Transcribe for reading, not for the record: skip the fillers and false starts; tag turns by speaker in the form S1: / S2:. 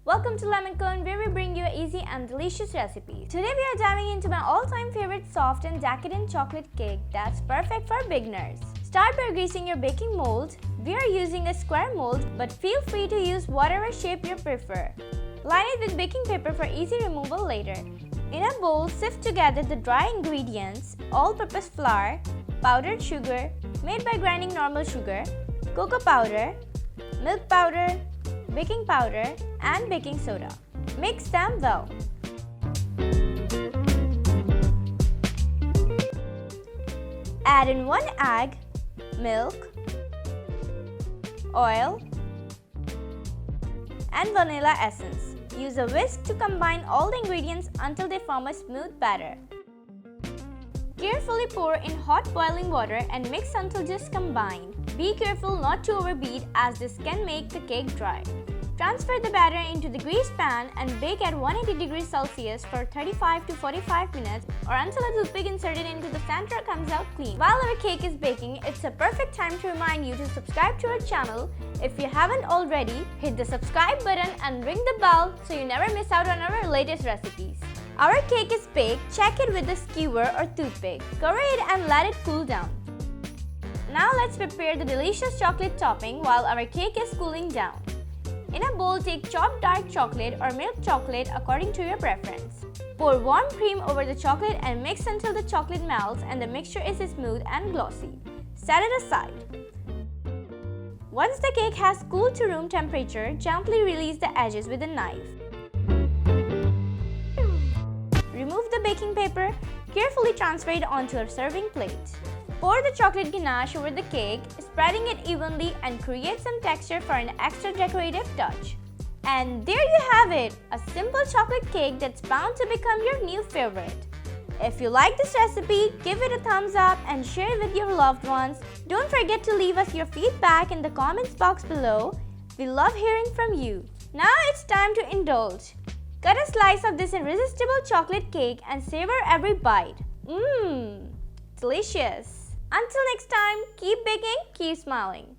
S1: Welcome to Lemon Cone, where we bring you easy and delicious recipes. Today we are diving into my all-time favorite soft and decadent chocolate cake that's perfect for beginners. Start by greasing your baking mold. We are using a square mold, but feel free to use whatever shape you prefer. Line it with baking paper for easy removal later. In a bowl, sift together the dry ingredients, all-purpose flour, powdered sugar, made by grinding normal sugar, cocoa powder, milk powder, baking powder, and baking soda. Mix them well. Add in 1 egg, milk, oil, and vanilla essence. Use a whisk to combine all the ingredients until they form a smooth batter. Carefully pour in hot boiling water and mix until just combined. Be careful not to overbeat as this can make the cake dry. Transfer the batter into the greased pan and bake at 180 degrees Celsius for 35 to 45 minutes or until a toothpick inserted into the center comes out clean. While our cake is baking, it's a perfect time to remind you to subscribe to our channel. If you haven't already, hit the subscribe button and ring the bell so you never miss out on our latest recipes. Our cake is baked, check it with a skewer or toothpick. Cover it and let it cool down. Now let's prepare the delicious chocolate topping while our cake is cooling down. In a bowl, take chopped dark chocolate or milk chocolate according to your preference. Pour warm cream over the chocolate and mix until the chocolate melts and the mixture is smooth and glossy. Set it aside. Once the cake has cooled to room temperature, gently release the edges with a knife. Remove the baking paper, carefully transfer it onto a serving plate. Pour the chocolate ganache over the cake, spreading it evenly and create some texture for an extra decorative touch. And there you have it, a simple chocolate cake that's bound to become your new favorite. If you like this recipe, give it a thumbs up and share it with your loved ones. Don't forget to leave us your feedback in the comments box below. We love hearing from you. Now it's time to indulge. Cut a slice of this irresistible chocolate cake and savor every bite. Delicious! Until next time, keep baking, keep smiling.